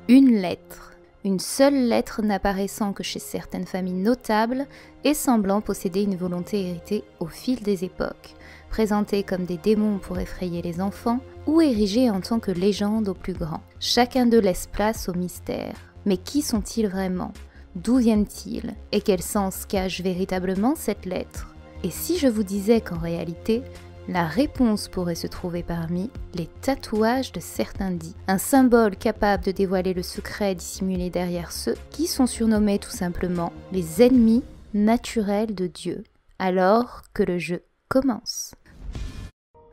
Une lettre. Une seule lettre n'apparaissant que chez certaines familles notables et semblant posséder une volonté héritée au fil des époques, présentée comme des démons pour effrayer les enfants ou érigée en tant que légende au plus grand. Chacun d'eux laisse place au mystère. Mais qui sont-ils vraiment? D'où viennent-ils? Et quel sens cache véritablement cette lettre? Et si je vous disais qu'en réalité, la réponse pourrait se trouver parmi les tatouages de certains dits, un symbole capable de dévoiler le secret dissimulé derrière ceux qui sont surnommés tout simplement les ennemis naturels de Dieu. Alors que le jeu commence.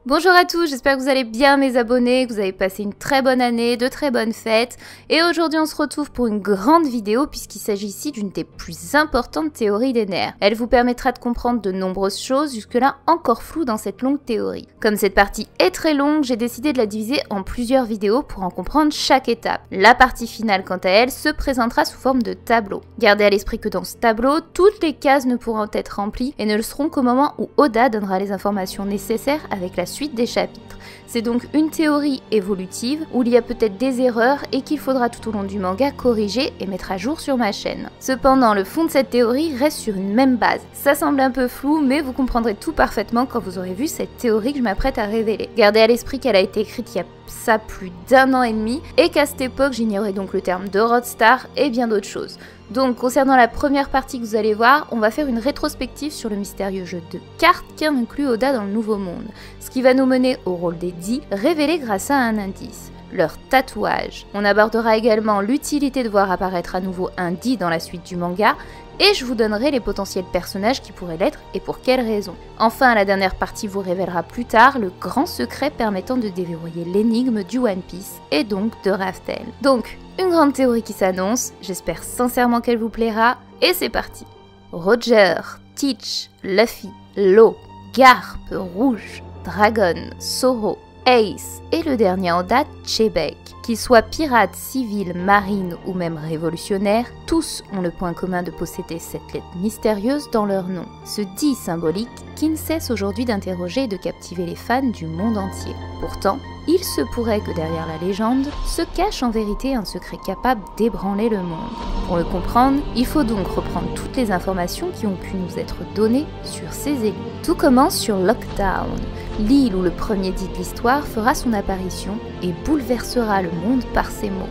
Bonjour à tous, j'espère que vous allez bien mes abonnés, que vous avez passé une très bonne année, de très bonnes fêtes. Et aujourd'hui on se retrouve pour une grande vidéo puisqu'il s'agit ici d'une des plus importantes théories des nerfs. Elle vous permettra de comprendre de nombreuses choses jusque-là encore floues dans cette longue théorie. Comme cette partie est très longue, j'ai décidé de la diviser en plusieurs vidéos pour en comprendre chaque étape. La partie finale quant à elle se présentera sous forme de tableau. Gardez à l'esprit que dans ce tableau, toutes les cases ne pourront être remplies et ne le seront qu'au moment où Oda donnera les informations nécessaires avec la suite des chapitres. C'est donc une théorie évolutive où il y a peut-être des erreurs et qu'il faudra tout au long du manga corriger et mettre à jour sur ma chaîne. Cependant, le fond de cette théorie reste sur une même base. Ça semble un peu flou, mais vous comprendrez tout parfaitement quand vous aurez vu cette théorie que je m'apprête à révéler. Gardez à l'esprit qu'elle a été écrite il y a ça plus d'1 an et demi et qu'à cette époque j'ignorais donc le terme de Roadstar et bien d'autres choses. Donc concernant la première partie que vous allez voir, on va faire une rétrospective sur le mystérieux jeu de cartes qui inclut Oda dans le Nouveau Monde, ce qui va nous mener au rôle des dits, révélés grâce à un indice, leur tatouage. On abordera également l'utilité de voir apparaître à nouveau un dit dans la suite du manga, et je vous donnerai les potentiels personnages qui pourraient l'être et pour quelles raisons. Enfin, la dernière partie vous révélera plus tard le grand secret permettant de déverrouiller l'énigme du One Piece et donc de Raftel. Donc, une grande théorie qui s'annonce, j'espère sincèrement qu'elle vous plaira, et c'est parti. Roger, Teach, Luffy, Law, Garp, Rouge, Dragon, Zoro, Ace et le dernier en date, Chebek. Qu'ils soient pirates, civils, marines ou même révolutionnaires, tous ont le point commun de posséder cette lettre mystérieuse dans leur nom. Ce dit symbolique qui ne cesse aujourd'hui d'interroger et de captiver les fans du monde entier. Pourtant, il se pourrait que derrière la légende se cache en vérité un secret capable d'ébranler le monde. Pour le comprendre, il faut donc reprendre toutes les informations qui ont pu nous être données sur ces élus. Tout commence sur Lockdown, l'île où le premier dit de l'histoire fera son apparition et bouleversera le monde par ses mots.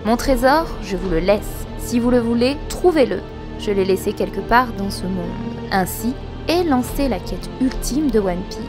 Mon trésor, je vous le laisse. Si vous le voulez, trouvez-le. Je l'ai laissé quelque part dans ce monde. Ainsi est lancée la quête ultime de One Piece.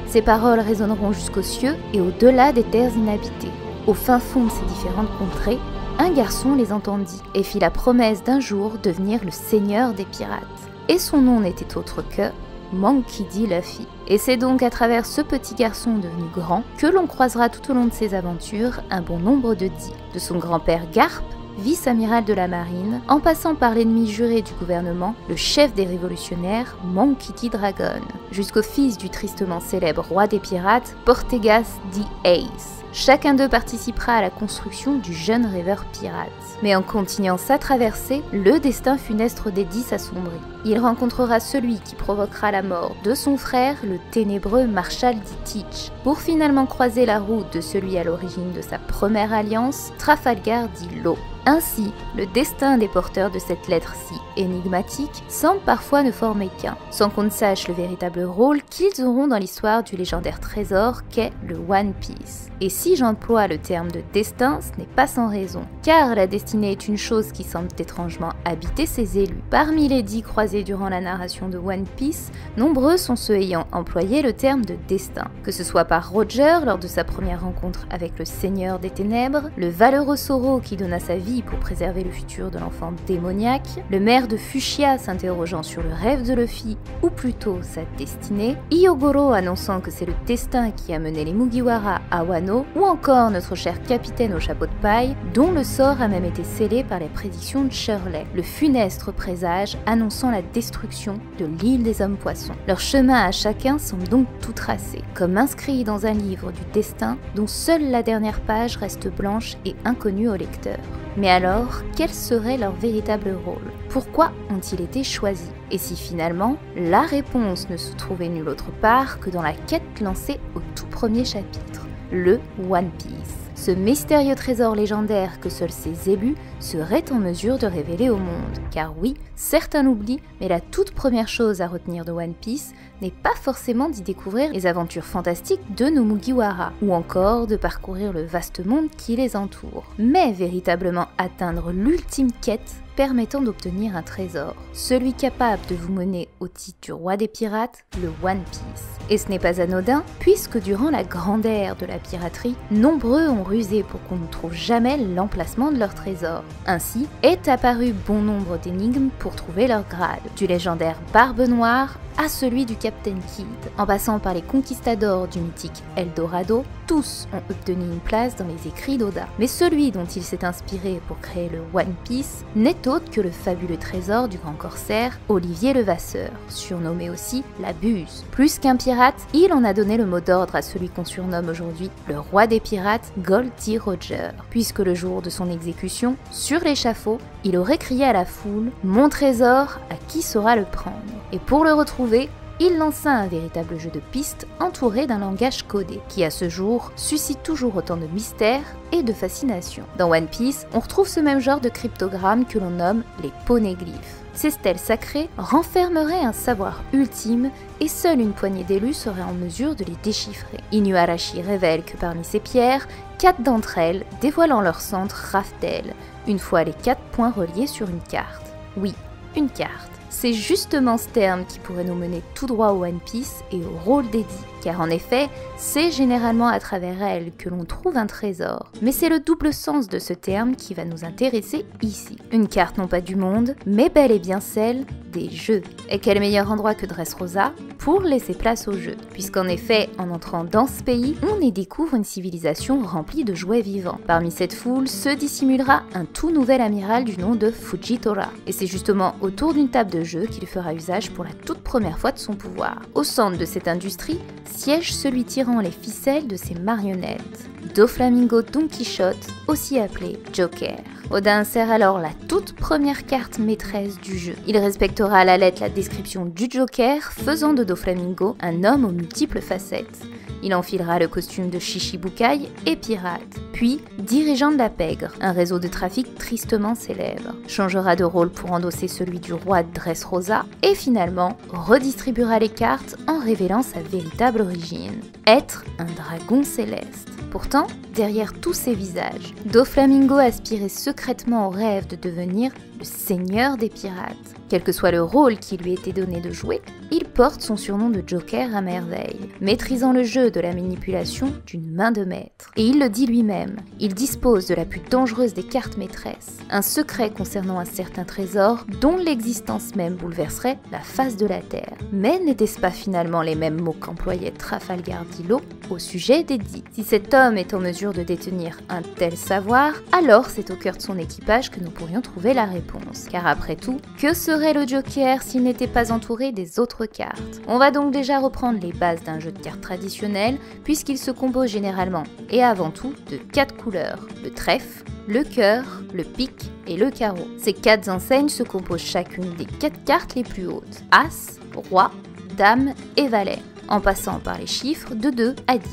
Ces paroles résonneront jusqu'aux cieux et au-delà des terres inhabitées. Au fin fond de ces différentes contrées, un garçon les entendit et fit la promesse d'un jour devenir le seigneur des pirates. Et son nom n'était autre que Monkey D. Luffy. Et c'est donc à travers ce petit garçon devenu grand que l'on croisera tout au long de ses aventures un bon nombre de dits. De son grand-père Garp, vice-amiral de la marine, en passant par l'ennemi juré du gouvernement, le chef des révolutionnaires, Monkey D. Dragon, jusqu'au fils du tristement célèbre roi des pirates, Portegas D. Ace. Chacun d'eux participera à la construction du jeune rêveur pirate. Mais en continuant sa traversée, le destin funeste des dits s'assombrit. Il rencontrera celui qui provoquera la mort de son frère, le ténébreux Marshal D. Teach, pour finalement croiser la route de celui à l'origine de sa première alliance, Trafalgar D. Law. Ainsi, le destin des porteurs de cette lettre si énigmatique semble parfois ne former qu'un, sans qu'on ne sache le véritable rôle qu'ils auront dans l'histoire du légendaire trésor qu'est le One Piece. Et si j'emploie le terme de destin, ce n'est pas sans raison, car la destinée est une chose qui semble étrangement habiter ses élus. Parmi les dits croisés durant la narration de One Piece, nombreux sont ceux ayant employé le terme de destin, que ce soit par Roger lors de sa première rencontre avec le Seigneur des Ténèbres, le valeureux Zoro qui donna sa vie pour préserver le futur de l'enfant démoniaque, le maire de Fushia s'interrogeant sur le rêve de Luffy, ou plutôt sa destinée, Hyogoro annonçant que c'est le destin qui a mené les Mugiwara à Wano, ou encore notre cher capitaine au chapeau de paille, dont le sort a même été scellé par les prédictions de Shirley, le funeste présage annonçant la destruction de l'île des hommes poissons. Leur chemin à chacun semble donc tout tracé, comme inscrit dans un livre du destin dont seule la dernière page reste blanche et inconnue au lecteur. Mais alors, quel serait leur véritable rôle? Pourquoi ont-ils été choisis? Et si finalement, la réponse ne se trouvait nulle autre part que dans la quête lancée au tout premier chapitre? le One Piece. Ce mystérieux trésor légendaire que seuls ses élus seraient en mesure de révéler au monde. Car oui, certains l'oublient, mais la toute première chose à retenir de One Piece n'est pas forcément d'y découvrir les aventures fantastiques de nos Mugiwara, ou encore de parcourir le vaste monde qui les entoure, mais véritablement atteindre l'ultime quête permettant d'obtenir un trésor, celui capable de vous mener au titre du roi des pirates, le One Piece. Et ce n'est pas anodin, puisque durant la grande ère de la piraterie, nombreux ont rusé pour qu'on ne trouve jamais l'emplacement de leur trésor. Ainsi est apparu bon nombre d'énigmes pour trouver leur grade, du légendaire Barbe Noire à celui du Captain Kidd. En passant par les conquistadors du mythique Eldorado, tous ont obtenu une place dans les écrits d'Oda. Mais celui dont il s'est inspiré pour créer le One Piece n'est autre que le fabuleux trésor du grand corsaire Olivier Levasseur, surnommé aussi la Buse. Plus qu'un pirate, il en a donné le mot d'ordre à celui qu'on surnomme aujourd'hui le roi des pirates, Gold T. Roger, puisque le jour de son exécution, sur l'échafaud, il aurait crié à la foule « Mon trésor, à qui saura le prendre ?» Et pour le retrouver, il lança un véritable jeu de pistes entouré d'un langage codé, qui à ce jour suscite toujours autant de mystère et de fascination. Dans One Piece, on retrouve ce même genre de cryptogrammes que l'on nomme les poneglyphes. Ces stèles sacrées renfermeraient un savoir ultime et seule une poignée d'élus serait en mesure de les déchiffrer. Inuarashi révèle que parmi ces pierres, 4 d'entre elles dévoilant leur centre Raftel, une fois les 4 points reliés sur une carte. Oui, une carte. C'est justement ce terme qui pourrait nous mener tout droit au One Piece et au rôle d'Eddie, car en effet, c'est généralement à travers elle que l'on trouve un trésor. Mais c'est le double sens de ce terme qui va nous intéresser ici. Une carte non pas du monde, mais bel et bien celle des jeux. Et quel meilleur endroit que Dressrosa pour laisser place aux jeux, puisqu'en effet, en entrant dans ce pays, on y découvre une civilisation remplie de jouets vivants. Parmi cette foule se dissimulera un tout nouvel amiral du nom de Fujitora, et c'est justement autour d'une table de jeu qu'il fera usage pour la toute première fois de son pouvoir. Au centre de cette industrie siège celui tirant les ficelles de ses marionnettes, Doflamingo Don Quichotte, aussi appelé Joker. Oda insère alors la toute première carte maîtresse du jeu. Il respectera à la lettre la description du Joker, faisant de Doflamingo un homme aux multiples facettes. Il enfilera le costume de Shichibukai et pirate, puis dirigeant de la Pègre, un réseau de trafic tristement célèbre. Changera de rôle pour endosser celui du roi de Dressrosa et finalement redistribuera les cartes en révélant sa véritable origine, être un dragon céleste. Pourtant, derrière tous ces visages, Doflamingo aspirait secrètement au rêve de devenir le seigneur des pirates. Quel que soit le rôle qui lui était donné de jouer, il porte son surnom de Joker à merveille, maîtrisant le jeu de la manipulation d'une main de maître. Et il le dit lui-même, il dispose de la plus dangereuse des cartes maîtresses, un secret concernant un certain trésor dont l'existence même bouleverserait la face de la Terre. Mais n'étaient-ce pas finalement les mêmes mots qu'employait Trafalgar Dilo au sujet d'Eddie? Si cet homme est en mesure de détenir un tel savoir, alors c'est au cœur de son équipage que nous pourrions trouver la réponse. Car après tout, que serait le Joker s'il n'était pas entouré des autres cartes? On va donc déjà reprendre les bases d'un jeu de cartes traditionnel, puisqu'il se compose généralement et avant tout de 4 couleurs, le trèfle, le cœur, le pic et le carreau. Ces 4 enseignes se composent chacune des 4 cartes les plus hautes, As, Roi, Dame et Valet, en passant par les chiffres de 2 à 10.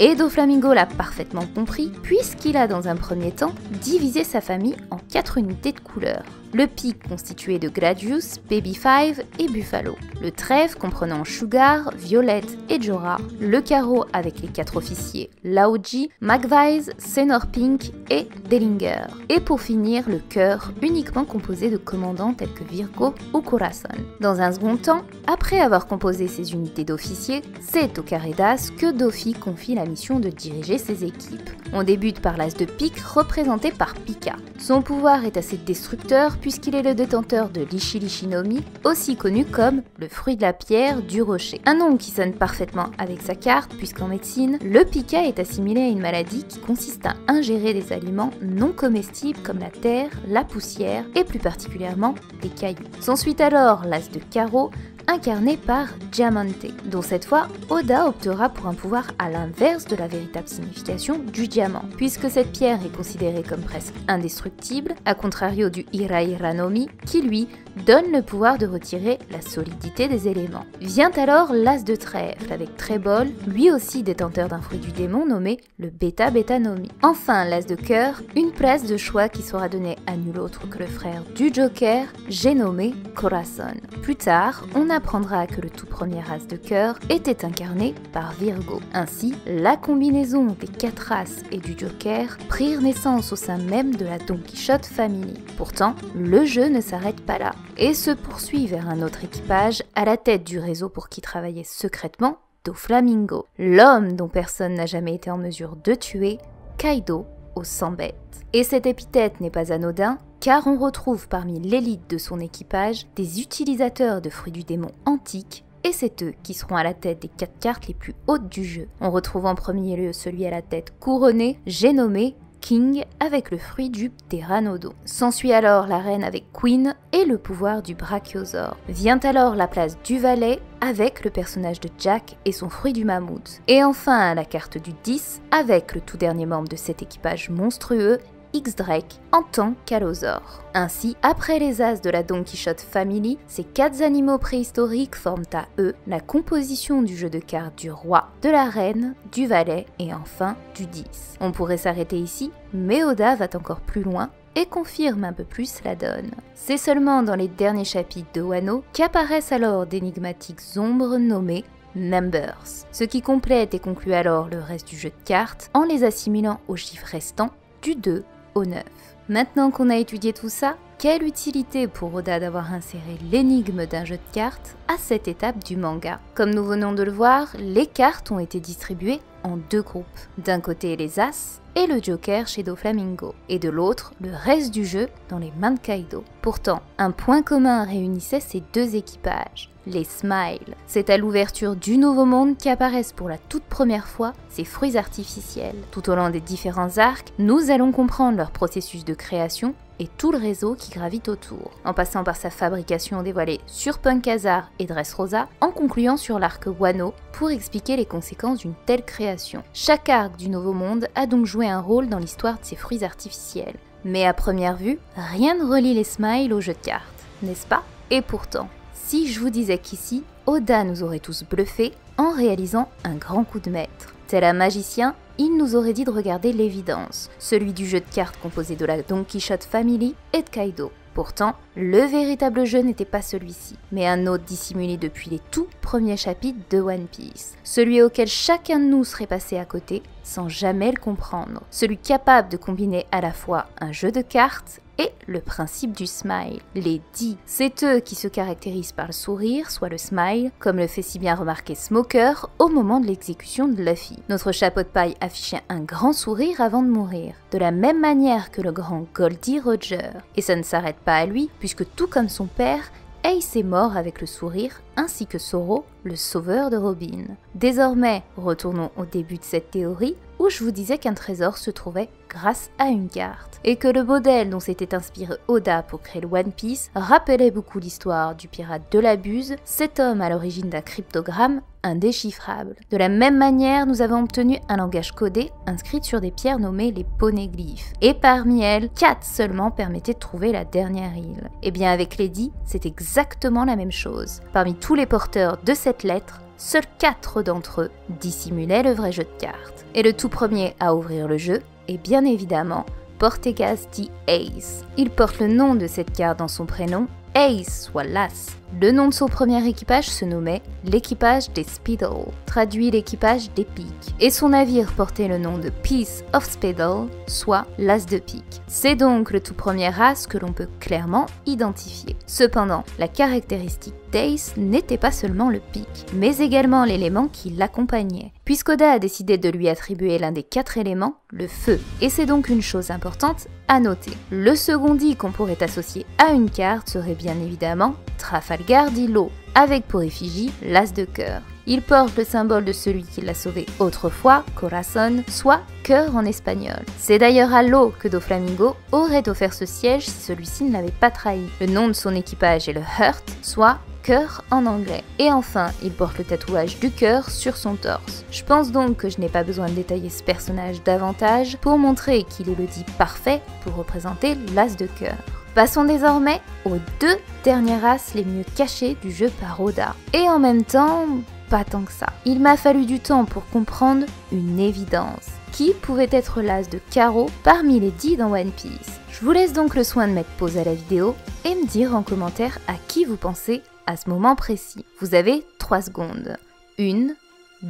Et Doflamingo l'a parfaitement compris, puisqu'il a dans un premier temps divisé sa famille en 4 unités de couleurs. Le pic constitué de Gradius, Baby Five et Buffalo. Le trèfle comprenant Sugar, Violette et Jorah. Le carreau avec les 4 officiers Laoji, Magvise, Senor Pink et Dellinger. Et pour finir, le cœur uniquement composé de commandants tels que Virgo ou Corazon. Dans un second temps, après avoir composé ces unités d'officiers, c'est au carré d'As que Doffy confie la mission de diriger ses équipes. On débute par l'As de pique représenté par Pika. Son pouvoir est assez destructeur puisqu'il est le détenteur de l'Ishi-Lishi-no-Mi, aussi connu comme le fruit de la pierre du rocher. Un nom qui sonne parfaitement avec sa carte puisqu'en médecine, le Pika est assimilé à une maladie qui consiste à ingérer des aliments non comestibles comme la terre, la poussière et plus particulièrement des cailloux. S'ensuit alors l'As de carreau, incarné par Diamante, dont cette fois Oda optera pour un pouvoir à l'inverse de la véritable signification du diamant, puisque cette pierre est considérée comme presque indestructible, à contrario du Iraira no Mi, qui lui donne le pouvoir de retirer la solidité des éléments. Vient alors l'as de trèfle avec Trébol, lui aussi détenteur d'un fruit du démon nommé le Beta Betanomi. Enfin l'as de cœur, une place de choix qui sera donnée à nul autre que le frère du Joker, j'ai nommé Corazon. Plus tard, on apprendra que le tout premier as de cœur était incarné par Virgo. Ainsi, la combinaison des 4 races et du Joker prirent naissance au sein même de la Don Quichotte Family. Pourtant, le jeu ne s'arrête pas là et se poursuit vers un autre équipage à la tête du réseau pour qui travaillait secrètement Doflamingo, l'homme dont personne n'a jamais été en mesure de tuer, Kaido aux 100 bêtes. Et cette épithète n'est pas anodin, car on retrouve parmi l'élite de son équipage des utilisateurs de fruits du démon antiques, et c'est eux qui seront à la tête des 4 cartes les plus hautes du jeu. On retrouve en premier lieu celui à la tête couronnée, j'ai nommé King avec le fruit du Pteranodon. S'ensuit alors la reine avec Queen et le pouvoir du Brachiosaure. Vient alors la place du valet avec le personnage de Jack et son fruit du mammouth. Et enfin la carte du 10 avec le tout dernier membre de cet équipage monstrueux, X-Drake en tant qu'allosaure. Ainsi, après les as de la Don Quichotte Family, ces 4 animaux préhistoriques forment à eux la composition du jeu de cartes du roi, de la reine, du valet et enfin du 10. On pourrait s'arrêter ici, mais Oda va encore plus loin et confirme un peu plus la donne. C'est seulement dans les derniers chapitres de Wano qu'apparaissent alors d'énigmatiques ombres nommées Numbers, ce qui complète et conclut alors le reste du jeu de cartes en les assimilant aux chiffres restants du 2 au 9. Maintenant qu'on a étudié tout ça, quelle utilité pour Oda d'avoir inséré l'énigme d'un jeu de cartes à cette étape du manga? Comme nous venons de le voir, les cartes ont été distribuées en 2 groupes. D'un côté les As et le Joker chez Doflamingo, et de l'autre le reste du jeu dans les mains de Kaido. Pourtant, un point commun réunissait ces 2 équipages, les Smiles. C'est à l'ouverture du Nouveau Monde qu'apparaissent pour la toute première fois ces fruits artificiels. Tout au long des différents arcs, nous allons comprendre leur processus de création et tout le réseau qui gravite autour, en passant par sa fabrication dévoilée sur Punk Hazard et Dressrosa, en concluant sur l'arc Wano pour expliquer les conséquences d'une telle création. Chaque arc du Nouveau Monde a donc joué un rôle dans l'histoire de ces fruits artificiels. Mais à première vue, rien ne relie les Smiles au jeu de cartes, n'est-ce pas? Et pourtant, si je vous disais qu'ici, Oda nous aurait tous bluffés en réalisant un grand coup de maître. Tel un magicien, il nous aurait dit de regarder l'évidence, celui du jeu de cartes composé de la Don Quichotte Family et de Kaido. Pourtant, le véritable jeu n'était pas celui-ci, mais un autre dissimulé depuis les tout premiers chapitres de One Piece. Celui auquel chacun de nous serait passé à côté sans jamais le comprendre. Celui capable de combiner à la fois un jeu de cartes et le principe du smile. Les dits, c'est eux qui se caractérisent par le sourire, soit le smile, comme le fait si bien remarquer Smoker au moment de l'exécution de Luffy. Notre chapeau de paille affichait un grand sourire avant de mourir, de la même manière que le grand Goldie Roger. Et ça ne s'arrête pas à lui, puisque tout comme son père, Ace est mort avec le sourire, ainsi que Zoro, le sauveur de Robin. Désormais, retournons au début de cette théorie, où je vous disais qu'un trésor se trouvait grâce à une carte, et que le modèle dont s'était inspiré Oda pour créer le One Piece rappelait beaucoup l'histoire du pirate de la Buse, cet homme à l'origine d'un cryptogramme indéchiffrable. De la même manière, nous avons obtenu un langage codé inscrit sur des pierres nommées les poneglyphes, et parmi elles, 4 seulement permettaient de trouver la dernière île. Et bien avec Lady, c'est exactement la même chose. Parmi tous les porteurs de cette lettre, seuls 4 d'entre eux dissimulaient le vrai jeu de cartes. Et le tout premier à ouvrir le jeu est bien évidemment Portegas dit Ace. Il porte le nom de cette carte dans son prénom, Ace, soit l'As. Le nom de son premier équipage se nommait l'équipage des Speedle, traduit l'équipage des piques, et son navire portait le nom de Piece of Speedle, soit l'As de pique. C'est donc le tout premier as que l'on peut clairement identifier. Cependant, la caractéristique d'Ace n'était pas seulement le pique, mais également l'élément qui l'accompagnait, puisqu'Oda a décidé de lui attribuer l'un des 4 éléments, le feu. Et c'est donc une chose importante à noter. Le second dit qu'on pourrait associer à une carte serait bien évidemment Trafalgar dit l'eau, avec pour effigie l'as de cœur. Il porte le symbole de celui qui l'a sauvé autrefois, Corazon, soit cœur en espagnol. C'est d'ailleurs à l'eau que Doflamingo aurait offert ce siège si celui-ci ne l'avait pas trahi. Le nom de son équipage est le Heart, soit cœur en anglais. Et enfin, il porte le tatouage du cœur sur son torse. Je pense donc que je n'ai pas besoin de détailler ce personnage davantage pour montrer qu'il est le dit parfait pour représenter l'as de cœur. Passons désormais aux 2 dernières as les mieux cachées du jeu par Oda. Et en même temps, pas tant que ça. Il m'a fallu du temps pour comprendre une évidence. Qui pouvait être l'as de carreau parmi les 10 dans One Piece? Je vous laisse donc le soin de mettre pause à la vidéo et me dire en commentaire à qui vous pensez à ce moment précis. Vous avez 3 secondes. 1,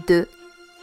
2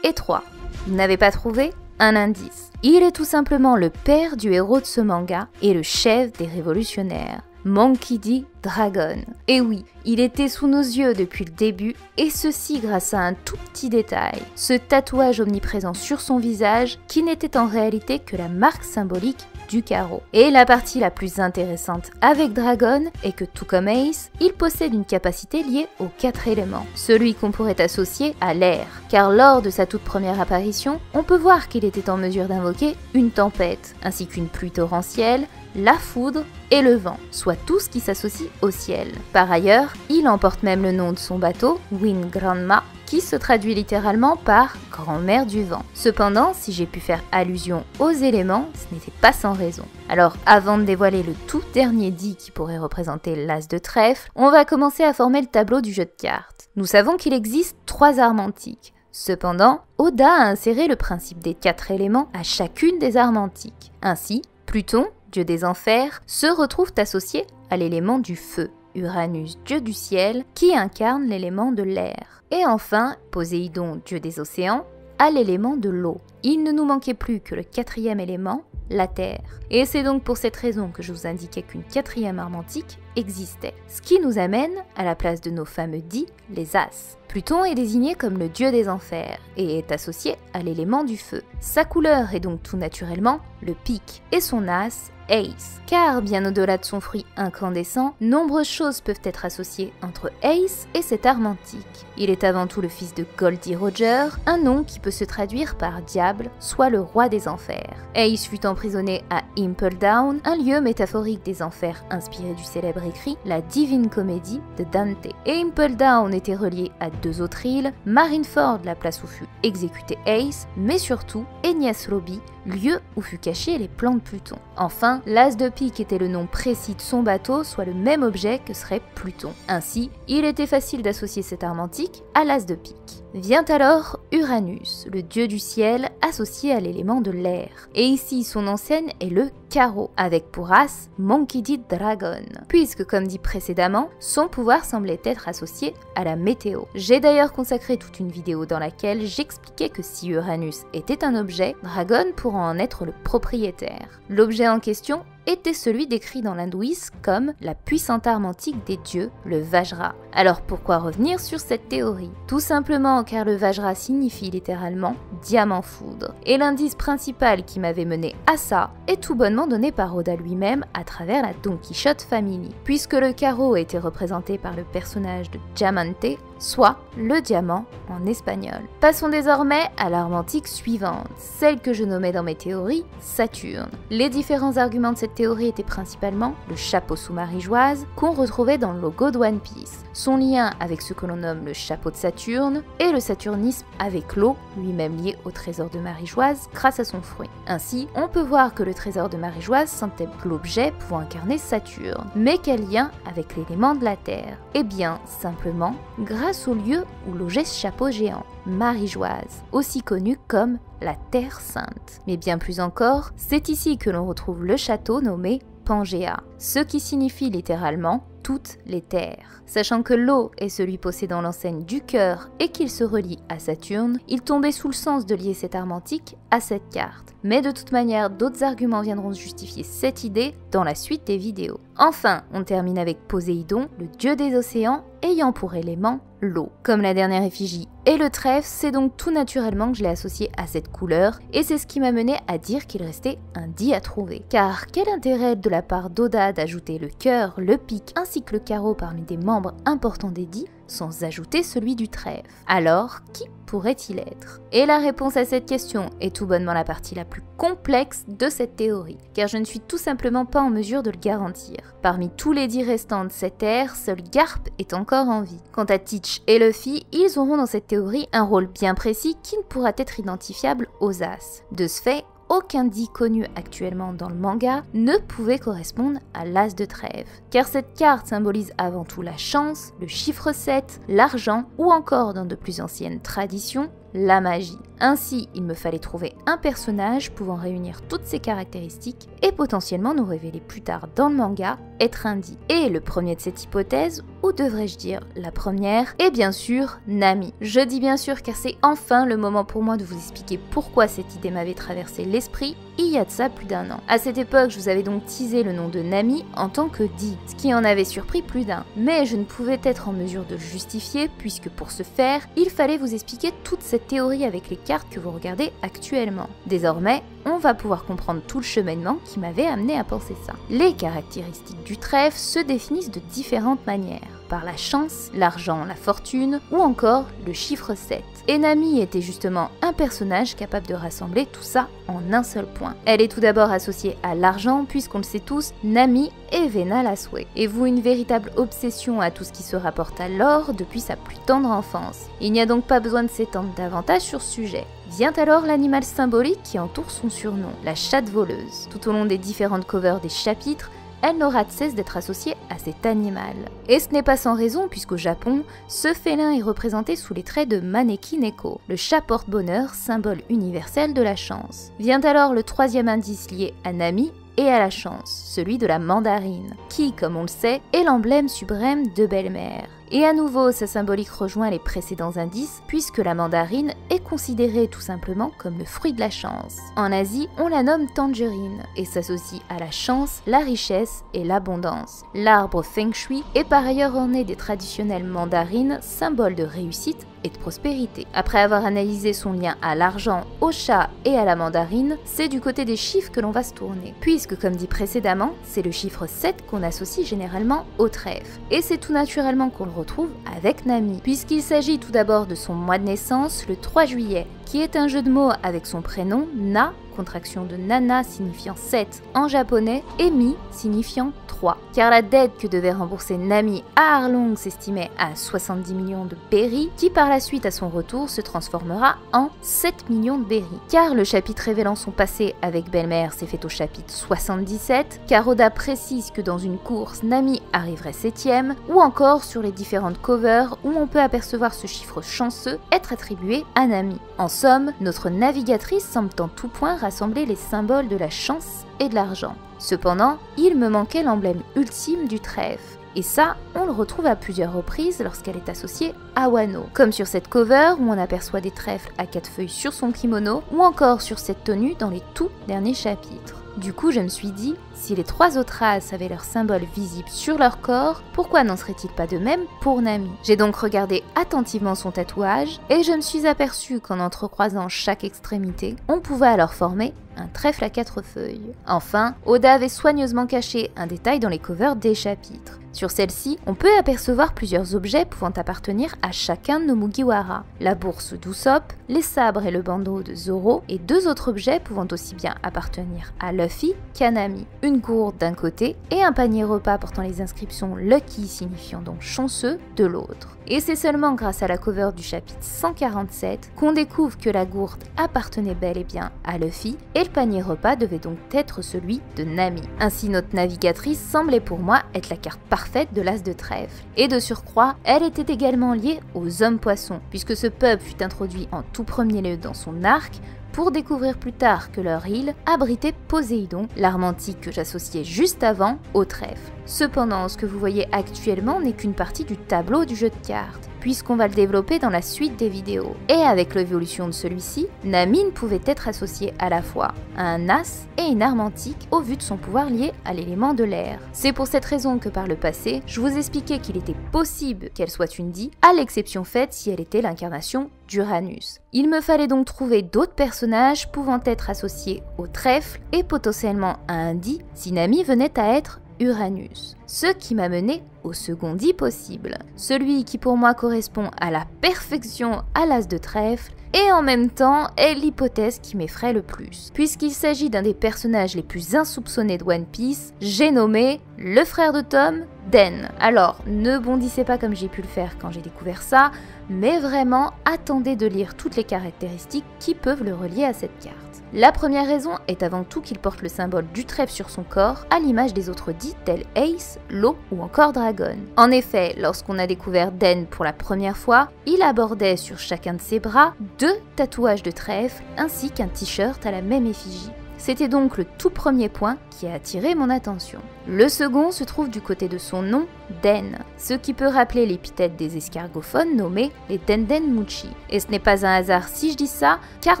et 3. Vous n'avez pas trouvé? Un indice. Il est tout simplement le père du héros de ce manga et le chef des révolutionnaires. Monkey D. Dragon. Et oui, il était sous nos yeux depuis le début, et ceci grâce à un tout petit détail. Ce tatouage omniprésent sur son visage qui n'était en réalité que la marque symbolique du carreau. Et la partie la plus intéressante avec Dragon est que tout comme Ace, il possède une capacité liée aux 4 éléments. Celui qu'on pourrait associer à l'air, car lors de sa toute première apparition, on peut voir qu'il était en mesure d'invoquer une tempête, ainsi qu'une pluie torrentielle, la foudre et le vent, soit tout ce qui s'associe au ciel. Par ailleurs, il emporte même le nom de son bateau, Wind Grandma, qui se traduit littéralement par grand-mère du vent. Cependant, si j'ai pu faire allusion aux éléments, ce n'était pas sans raison. Alors, avant de dévoiler le tout dernier dit qui pourrait représenter l'as de trèfle, on va commencer à former le tableau du jeu de cartes. Nous savons qu'il existe 3 armes antiques. Cependant, Oda a inséré le principe des 4 éléments à chacune des armes antiques. Ainsi, Pluton, dieu des enfers, se retrouve associé à l'élément du feu, Uranus, dieu du ciel, qui incarne l'élément de l'air. Et enfin, Poséidon, dieu des océans, à l'élément de l'eau. Il ne nous manquait plus que le 4e élément, la terre. Et c'est donc pour cette raison que je vous indiquais qu'une 4e arme antique existait. Ce qui nous amène à la place de nos fameux dits, les as. Pluton est désigné comme le dieu des enfers et est associé à l'élément du feu. Sa couleur est donc tout naturellement le pic et son as Ace. Car bien au-delà de son fruit incandescent, nombreuses choses peuvent être associées entre Ace et cette arme antique. Il est avant tout le fils de Goldie Roger, un nom qui peut se traduire par diable, soit le roi des enfers. Ace fut emprisonné à Impel Down, un lieu métaphorique des enfers inspiré du célèbre écrit La Divine Comédie de Dante. Et Impel Down était relié à 2 autres îles, Marineford, la place où fut exécuté Ace, mais surtout Enies Lobby, lieu où fut caché les plans de Pluton. Enfin, l'as de pique était le nom précis de son bateau, soit le même objet que serait Pluton. Ainsi, il était facile d'associer cette arme antique à l'as de pique. Vient alors Uranus, le dieu du ciel associé à l'élément de l'air. Et ici, son enseigne est le carreau, avec pour as Monkey D. Dragon, puisque comme dit précédemment, son pouvoir semblait être associé à la météo. J'ai d'ailleurs consacré toute une vidéo dans laquelle j'expliquais que si Uranus était un objet, Dragon pourrait en être le propriétaire. L'objet en question était celui décrit dans l'hindouisme comme la puissante arme antique des dieux, le Vajra. Alors pourquoi revenir sur cette théorie? Tout simplement car le Vajra signifie littéralement diamant foudre. Et l'indice principal qui m'avait mené à ça est tout bonnement donné par Oda lui-même à travers la Don Quichotte Family, puisque le carreau était représenté par le personnage de Diamante, soit le diamant en espagnol. Passons désormais à l'arme antique suivante, celle que je nommais dans mes théories Saturne. Les différents arguments de cette théorie étaient principalement le chapeau sous Marie-Joise qu'on retrouvait dans le logo de One Piece, son lien avec ce que l'on nomme le chapeau de Saturne et le saturnisme avec l'eau, lui-même lié au trésor de Marie-Joise grâce à son fruit. Ainsi, on peut voir que le trésor de Marie-Joise semblait l'objet pouvant incarner Saturne. Mais quel lien avec l'élément de la terre? Eh bien, simplement, grâce au lieu où logeait ce chapeau géant, Marie-Joise, aussi connue comme la Terre Sainte. Mais bien plus encore, c'est ici que l'on retrouve le château nommé Pangea, ce qui signifie littéralement toutes les terres. Sachant que l'eau est celui possédant l'enseigne du cœur et qu'il se relie à Saturne, il tombait sous le sens de lier cette arme antique à cette carte. Mais de toute manière, d'autres arguments viendront justifier cette idée dans la suite des vidéos. Enfin, on termine avec Poséidon, le dieu des océans, ayant pour élément l'eau. Comme la dernière effigie et le trèfle, c'est donc tout naturellement que je l'ai associé à cette couleur, et c'est ce qui m'a mené à dire qu'il restait un dit à trouver. Car quel intérêt de la part d'Oda d'ajouter le cœur, le pic ainsi que le carreau parmi des membres importants des dits, sans ajouter celui du trèfle? Alors, qui pourrait-il être? Et la réponse à cette question est tout bonnement la partie la plus complexe de cette théorie, car je ne suis tout simplement pas en mesure de le garantir. Parmi tous les 10 restants de cette ère, seul Garp est encore en vie. Quant à Teach et Luffy, ils auront dans cette théorie un rôle bien précis qui ne pourra être identifiable aux As. De ce fait, aucun dit connu actuellement dans le manga ne pouvait correspondre à l'as de trèfle, car cette carte symbolise avant tout la chance, le chiffre 7, l'argent ou encore dans de plus anciennes traditions, la magie. Ainsi, il me fallait trouver un personnage pouvant réunir toutes ces caractéristiques et potentiellement nous révéler plus tard dans le manga être un dit. Et le premier de cette hypothèse, ou devrais-je dire la première, est bien sûr Nami. Je dis bien sûr car c'est enfin le moment pour moi de vous expliquer pourquoi cette idée m'avait traversé l'esprit il y a de ça plus d'un an. À cette époque, je vous avais donc teasé le nom de Nami en tant que dit, ce qui en avait surpris plus d'un. Mais je ne pouvais être en mesure de le justifier puisque pour ce faire, il fallait vous expliquer toute cette théorie avec les cartes que vous regardez actuellement. Désormais, on va pouvoir comprendre tout le cheminement qui m'avait amené à penser ça. Les caractéristiques du trèfle se définissent de différentes manières, par la chance, l'argent, la fortune ou encore le chiffre 7. Et Nami était justement un personnage capable de rassembler tout ça en un seul point. Elle est tout d'abord associée à l'argent puisqu'on le sait tous, Nami est vénale à souhait. Et voue une véritable obsession à tout ce qui se rapporte à l'or depuis sa plus tendre enfance. Il n'y a donc pas besoin de s'étendre davantage sur ce sujet. Vient alors l'animal symbolique qui entoure son surnom, la chatte voleuse. Tout au long des différentes covers des chapitres, elle n'aura de cesse d'être associée à cet animal. Et ce n'est pas sans raison puisqu'au Japon, ce félin est représenté sous les traits de Maneki Neko, le chat porte-bonheur, symbole universel de la chance. Vient alors le troisième indice lié à Nami et à la chance, celui de la mandarine, qui, comme on le sait, est l'emblème suprême de Belle-Mère. Et à nouveau, sa symbolique rejoint les précédents indices, puisque la mandarine est considérée tout simplement comme le fruit de la chance. En Asie, on la nomme tangerine, et s'associe à la chance, la richesse et l'abondance. L'arbre Feng Shui est par ailleurs orné des traditionnelles mandarines, symbole de réussite et de prospérité. Après avoir analysé son lien à l'argent, au chat et à la mandarine, c'est du côté des chiffres que l'on va se tourner. Puisque, comme dit précédemment, c'est le chiffre 7 qu'on associe généralement au trèfle. Et c'est tout naturellement qu'on le retrouve avec Nami, puisqu'il s'agit tout d'abord de son mois de naissance, le 3 juillet, qui est un jeu de mots avec son prénom, Na, contraction de Nana signifiant 7 en japonais, et Mi signifiant 3. Car la dette que devait rembourser Nami à Arlong s'estimait à 70 millions de berries, qui par la suite à son retour se transformera en 7 millions de berries. Car le chapitre révélant son passé avec Belle-Mère s'est fait au chapitre 77, car Oda précise que dans une course, Nami arriverait 7ème, ou encore sur les différentes covers où on peut apercevoir ce chiffre chanceux être attribué à Nami. En somme, notre navigatrice semble en tout point rassembler les symboles de la chance et de l'argent. Cependant, il me manquait l'emblème ultime du trèfle. Et ça, on le retrouve à plusieurs reprises lorsqu'elle est associée à Wano. Comme sur cette cover où on aperçoit des trèfles à 4 feuilles sur son kimono, ou encore sur cette tenue dans les tout derniers chapitres. Du coup, je me suis dit, si les 3 autres races avaient leur symbole visible sur leur corps, pourquoi n'en serait-il pas de même pour Nami? J'ai donc regardé attentivement son tatouage, et je me suis aperçue qu'en entrecroisant chaque extrémité, on pouvait alors former un trèfle à 4 feuilles. Enfin, Oda avait soigneusement caché un détail dans les covers des chapitres. Sur celle-ci, on peut apercevoir plusieurs objets pouvant appartenir à chacun de nos Mugiwara. La bourse d'Usopp, les sabres et le bandeau de Zoro, et 2 autres objets pouvant aussi bien appartenir à Luffy qu'à Nami. Une gourde d'un côté et un panier repas portant les inscriptions Lucky signifiant donc chanceux de l'autre. Et c'est seulement grâce à la cover du chapitre 147 qu'on découvre que la gourde appartenait bel et bien à Luffy et le panier repas devait donc être celui de Nami. Ainsi notre navigatrice semblait pour moi être la carte parfaite de l'as de trèfle. Et de surcroît, elle était également liée aux hommes poissons, puisque ce peuple fut introduit en tout premier lieu dans son arc, pour découvrir plus tard que leur île abritait Poséidon, l'arme antique que j'associais juste avant au trèfle. Cependant, ce que vous voyez actuellement n'est qu'une partie du tableau du jeu de cartes, puisqu'on va le développer dans la suite des vidéos. Et avec l'évolution de celui-ci, Nami ne pouvait être associée à la fois à un as et une arme antique au vu de son pouvoir lié à l'élément de l'air. C'est pour cette raison que par le passé, je vous expliquais qu'il était possible qu'elle soit une Di, à l'exception faite si elle était l'incarnation d'Uranus. Il me fallait donc trouver d'autres personnages pouvant être associés au trèfle et potentiellement à un Di si Nami venait à être Uranus. Ce qui m'a mené au second Di possible, celui qui pour moi correspond à la perfection à l'as de trèfle et en même temps est l'hypothèse qui m'effraie le plus, puisqu'il s'agit d'un des personnages les plus insoupçonnés de One Piece, j'ai nommé Le frère de Tom, Den. Alors, ne bondissez pas comme j'ai pu le faire quand j'ai découvert ça, mais vraiment, attendez de lire toutes les caractéristiques qui peuvent le relier à cette carte. La première raison est avant tout qu'il porte le symbole du trèfle sur son corps, à l'image des autres dits tels Ace, Lo ou encore Dragon. En effet, lorsqu'on a découvert Den pour la première fois, il abordait sur chacun de ses bras 2 tatouages de trèfle ainsi qu'un t-shirt à la même effigie. C'était donc le tout premier point qui a attiré mon attention. Le second se trouve du côté de son nom, Den, ce qui peut rappeler l'épithète des escargophones nommés les Dendenmuchi. Et ce n'est pas un hasard si je dis ça, car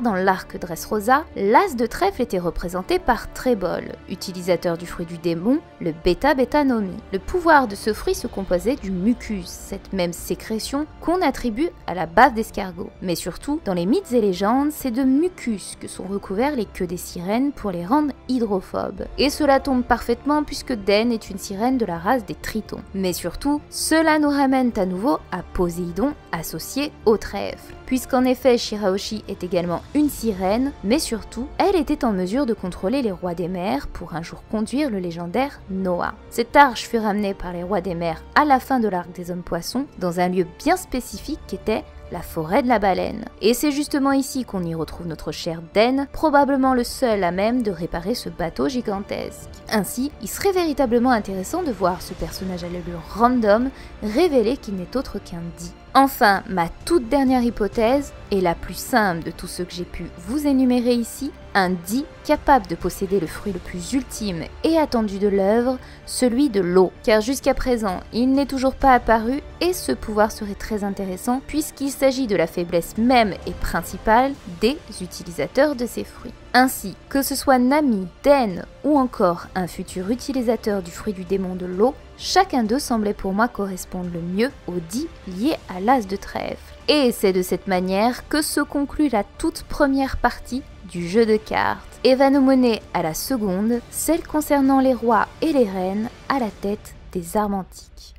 dans l'arc Dressrosa, l'as de trèfle était représenté par Trébol, utilisateur du fruit du démon, le Beta Nomi. Le pouvoir de ce fruit se composait du mucus, cette même sécrétion qu'on attribue à la bave d'escargot. Mais surtout, dans les mythes et légendes, c'est de mucus que sont recouverts les queues des sirènes pour les rendre hydrophobes. Et cela tombe parfaitement puisque Den est une sirène de la race des Tritons. Mais surtout, cela nous ramène à nouveau à Poséidon associé au trèfle. Puisqu'en effet Shirahoshi est également une sirène, mais surtout, elle était en mesure de contrôler les rois des mers pour un jour conduire le légendaire Noah. Cette arche fut ramenée par les rois des mers à la fin de l'arc des hommes poissons, dans un lieu bien spécifique qui était la forêt de la baleine. Et c'est justement ici qu'on y retrouve notre cher Den, probablement le seul à même de réparer ce bateau gigantesque. Ainsi, il serait véritablement intéressant de voir ce personnage à l'allure random révéler qu'il n'est autre qu'un Di. Enfin, ma toute dernière hypothèse, et la plus simple de tous ceux que j'ai pu vous énumérer ici, un Di capable de posséder le fruit le plus ultime et attendu de l'œuvre, celui de l'eau. Car jusqu'à présent, il n'est toujours pas apparu et ce pouvoir serait très intéressant puisqu'il s'agit de la faiblesse même et principale des utilisateurs de ces fruits. Ainsi, que ce soit Nami, Den ou encore un futur utilisateur du fruit du démon de l'eau, chacun d'eux semblait pour moi correspondre le mieux au Di lié à l'as de trèfle. Et c'est de cette manière que se conclut la toute première partie du jeu de cartes, et va nous mener à la seconde, celle concernant les rois et les reines à la tête des armes antiques.